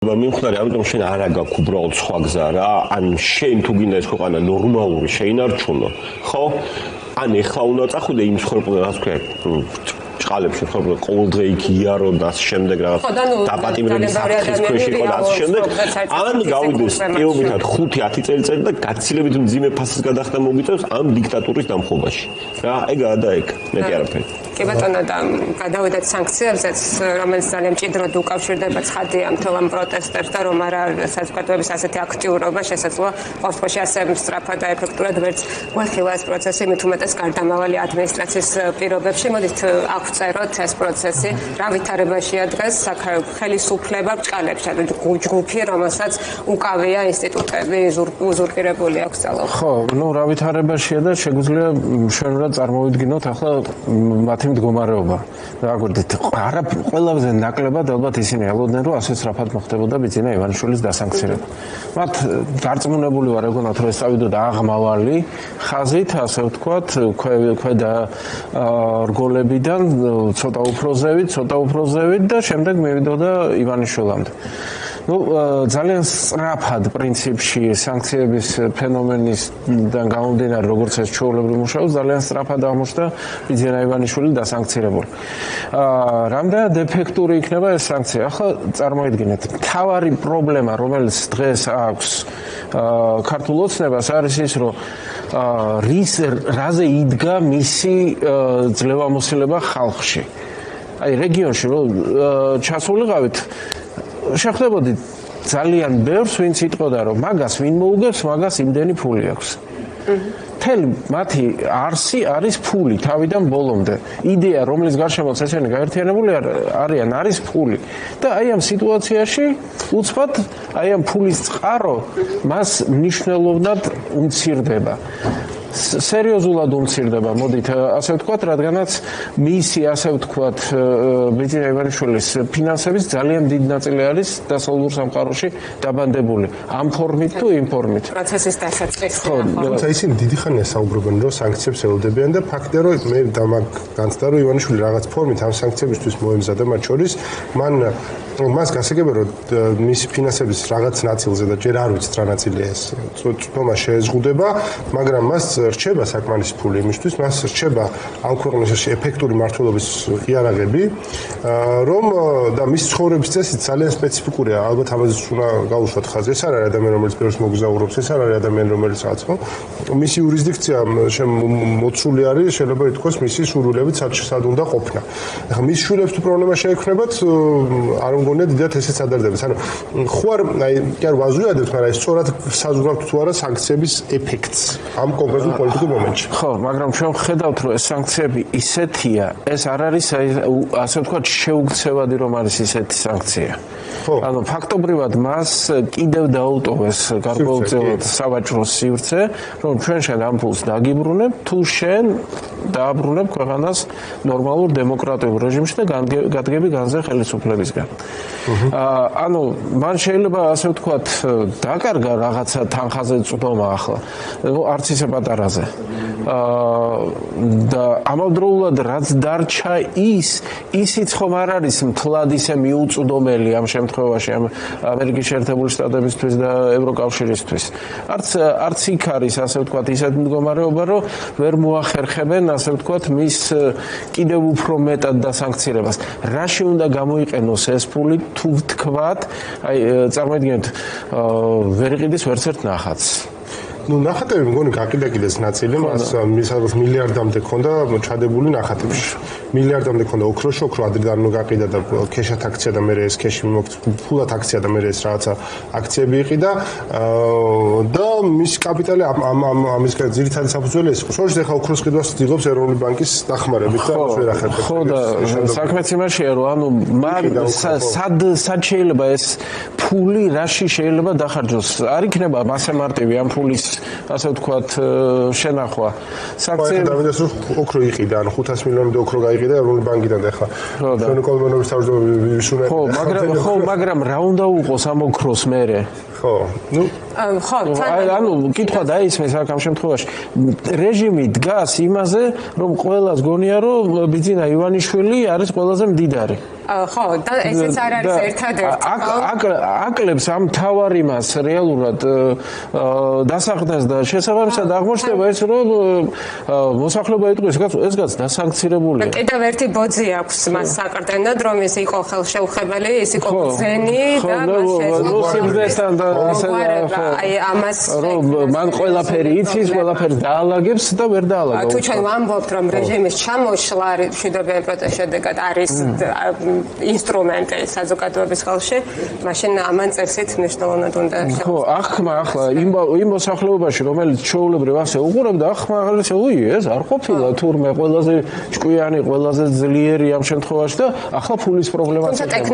მიმხდარი, ამიტომ შენ არ აგაქვს უბრალოდ სხვა გზა რა, ან შენ თუ გინდა ეს ქვეყანა ნორმალური შეინარჩუნო, ხო? ან ეხლა უნდა წახვიდე იმ ცხოვრებულ რაღაც ქვია, ჭყალებში ხოლმე ყოველდღე იქ იარო და ამ შემდეგ რაღაც დაპატიმრების საფრთხის ქვეშ იყო და ამ შემდეგ ან გავიდეს პირობითად 5-10 წელიწადი და გაცილებით მძიმე ფასის გადახდა მოგიწევს ამ დიქტატურის დამხობაში. რა, ეგაა და ეგ, მეტი არაფერი. კი ბატონო და გადავიდეთ სანქციებზეც, რომელიც ძალიან მჭიდროდ უკავშირდება ცხადია მთელ ამ პროტესტებს და რომ არა საზოგადოების ასეთი აქტიურობა შესაძლოა ყოველთვის ასე სწრაფად და ეფექტურად ვერც მოხილა ეს პროცესი მით უმეტეს გარდამავალი ადმინისტრაციის პირობებში. მოდით წეროთ ეს პროცესი რა ვითარებაშია დღეს ხელისუფლება ბჭყალებს ჯგუფი რომელსაც უკავია ინსტიტუტები უზურპირებული აქვს ძალაუფლება. ხო, რა ვითარებაშია და შეგვიძლია შეგიძლიათ წარმოვიდგინოთ ახლა მათი მდგომარეობა. გაგვირდით, არა ყველაზე ნაკლებად ალბათ ისინი ელოდნენ რომ ასე სწრაფად მოხდებოდა ბიძინა ივანიშვილის დასანქცირება. მათ დარწმუნებული ვარ ეგონათ რომ ეს წავიდოდა აღმავალი ხაზით, ასე ვთქვათ, ქვედა რგოლებიდან ცოტა უფრო ზევით და შემდეგ მივიდოდა ივანიშვილამდე. ძალიან სწრაფად პრინციპში სანქციების ფენომენისგან გამომდინარე, როგორც ეს ჩვეულებრივ მუშაობს, ძალიან სწრაფად აღმოჩნდა ბიძინა ივანიშვილი დასანქცირებული. რამდენად ეფექტური იქნება ეს სანქცია? ახლა წარმოიდგინეთ, მთავარი პრობლემა, რომელიც დღეს აქვს ქართულ ოცნებას არის ის, რომ რაზე იდგა მისი ძლევამოსილება ხალხში. აი რეგიონში რომ ჩასულიყავით შეხვდებოდით ძალიან ბევრს ვინც იტყოდა რომ მაგას ვინ მოუგებს მაგას იმდენი ფული აქვს. მთელი მათი არსი არის ფული თავიდან ბოლომდე. იდეა რომლის გარშემოც ესენი გაერთიანებული არიან არის ფული. და აი ამ სიტუაციაში უცბად აი ამ ფულის წყარო მას მნიშვნელოვნად უმცირდება. სერიოზულად უმცირდება, მოდით ასე ვთქვათ, რადგანაც მისი ასე ვთქვათ ბიძინა ივანიშვილის ფინანსების ძალიან დიდი ნაწილი არის დასავლურ სამყაროში დაბანდებული. ამ ფორმით თუ იმ ფორმით. პროცესის დასაწყისი. თუმცა ისინი დიდი ხანია საუბრობენ, რომ სანქციებს ელოდებიან და ფაქტია, რომ მე განცდა, რომ ივანიშვილი რაღაც ფორმით ამ სანქციებისთვის მოემზადა, მათ შორის მას გასაგებია, რომ მისი ფინანსების რაღაც ნაწილზე და ჯერ არ ვიცით რა ნაწილია ეს, თომა შეეზღუდება, მაგრამ მას რჩება საკმარისი ფული იმისთვის, მას რჩება ამ ქვეყნის ეფექტური მართლობის იარაღები, რომ და მის ცხოვრების წესი ძალიან სპეციფიკურია, ალბათ ამაზე უნდა გავუშვათ ხაზი. ეს არ არის ადამიანი, რომელიც ბევრს მოგზაურობს, ეს არ არის ადამიანი, რომელიც რაღაც ხო? მისი იურისდიქცია მოცული არის, შეიძლება ითქვას, მისი სურვილებით სად უნდა ყოფნა. ახლა მის შვილებს თუ პრობლემა შეექმნებათ, არ მგონია დიდად ესეც ადარდებს. ანუ ხوار აი კი არ ვაზუიადებთ, მაგრამ ეს სწორად საზღვრავთ თუ არა სანქციების ეფექტს ამ კონკრეტულ პოლიტიკურ მომენტში. ხო, მაგრამ ჩვენ ხედავთ, რომ ეს სანქციები ისეთია, ეს არ არის ასე ვთქვათ შეუქცევადი რომ არის ისეთი სანქცია. ანუ ფაქტობრივად მას კიდევ დაუტოვეს გარკვეულწილად სავაჭრო სივრცე, რომ ჩვენ შენ ამ ფულს დაგიბრუნებ, თუ შენ დააბრუნებ ქვეყანას ნორმალურ დემოკრატიულ რეჟიმში და გადგები განზე ხელისუფლებისგან. ანუ მან შეიძლება ასე ვთქვათ დაკარგა რაღაცა თანხაზე წვდომა ახლა, არც ისე პატარაზე. და ამავდროულად რაც დარჩა ისიც ხომ არ არის მთლად ისე მიუწვდომელი ამ შემთხვევაში ამ ამერიკის შეერთებული შტატებისთვის და ევროკავშირისთვის. არც იქ არის ასე ვთქვათ ისეთი მდგომარეობა, რომ ვერ მოახერხებენ ასე ვთქვათ მის კიდევ უფრო მეტად დასანქცირებას. რაში უნდა გამოიყენოს ეს ფული თუ ვთქვათ, აი წარმოიდგინეთ ვერ იყიდეს ვერც ერთ ნახატს. ნახატები მგონი გაკიდაკიდეს ნაწილი, მას მისაღებს მილიარდამდე ქონდა ჩადებული ნახატებში. მილიარდამდე ქონდა ოქროში, ოქრო ადრიდან გაყიდა და ქეშად აქცია და მე ეს ქეში ფულად აქცია და მე ეს რაღაცა აქციები იყიდა და მის კაპიტალი ამის ძირითადი საფუძველი ეს იყო. შორს ახლა ოქროს ყიდვას იღებს ეროვნული ბანკის დახმარებით და ამას ვერ ახერხებს. ხო და საქმეც იმაშია, რომ ანუ სად შეიძლება ეს ფული რაში შეიძლება დახარჯოს? არ იქნება მასე მარტივი ამ ფულის ასე ვთქვათ შენახვა. სანქციები დავიდეს რომ ოქრო იყიდა, ანუ 500 მილიონი ოქრო გაიყიდა ეროვნული ბანკიდან და ახლა ჩვენ ეკონომიკის თავმჯდომარე ვიშურა. ხო, მაგრამ რა უნდა უყოს ამ ოქროს მერე? ხო. ანუ კითხვა დაისმის აქ ამ შემთხვევაში. რეჟიმი დგას იმაზე, რომ ყველას გონია, რომ ბიძინა ივანიშვილი არის ყველაზე მდიდარი. ხო, და ესეც არ არის ერთადერთი. აკლებს ამ თავარ იმას რეალურად დასახდას და შესაბამისად აღმოჩნდება ეს რომ მოსახლეობა იტყვის ესგაც დასანქცირებულია. კიდევ ერთი ბოძი აქვს მას საყრდენად, რომ ეს იყო ხელშეუხებელი, ეს იყო ბრძენი და რუსებთან და აი ამას რომ მან ყველაფერი იცის, ყველაფერს დაალაგებს და ვერ დაალაგავს. თუ ჩვენ ვამბობთ, რომ რეჟიმის ჩამოშლა მშვიდობიანი პროტესტის შედეგად არის ინსტრუმენტი საზოგადოების ხელში, მაშინ ამან წესით მნიშვნელოვნად უნდა ხო, ახმა ახლა იმ მოსახლეობაში, რომელიც ჩვეულებრივ ასე უყურებდა, ახმა ახლა ეს არ ყოფილა თურმე ყველაზე ჭკვიანი, ყველაზე ძლიერი ამ შემთხვევაში და ახლა ფულის პრობლემაც